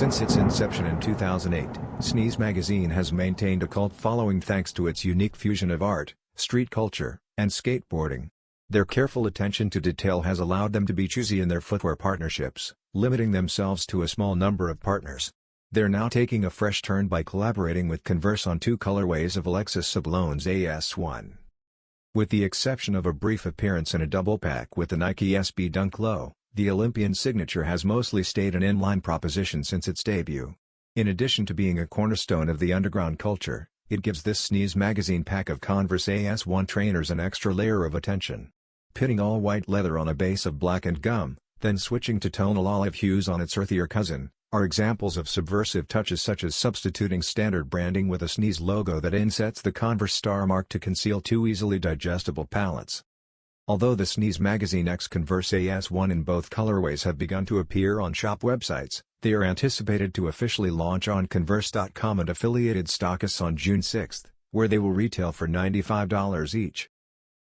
Since its inception in 2008, Sneeze magazine has maintained a cult following thanks to its unique fusion of art, street culture, and skateboarding. Their careful attention to detail has allowed them to be choosy in their footwear partnerships, limiting themselves to a small number of partners. They're now taking a fresh turn by collaborating with Converse on two colorways of Alexis Sablone's AS-1. With the exception of a brief appearance in a double pack with the Nike SB Dunk Low, the Olympian signature has mostly stayed an inline proposition since its debut. In addition to being a cornerstone of the underground culture, it gives this Sneeze magazine pack of Converse AS-1 trainers an extra layer of attention. Pitting all white leather on a base of black and gum, then switching to tonal olive hues on its earthier cousin, are examples of subversive touches such as substituting standard branding with a Sneeze logo that insets the Converse Star mark to conceal two easily digestible palettes. Although the Sneeze magazine X Converse AS-1 in both colorways have begun to appear on shop websites, they are anticipated to officially launch on Converse.com and affiliated stockists on June 6, where they will retail for $95 each.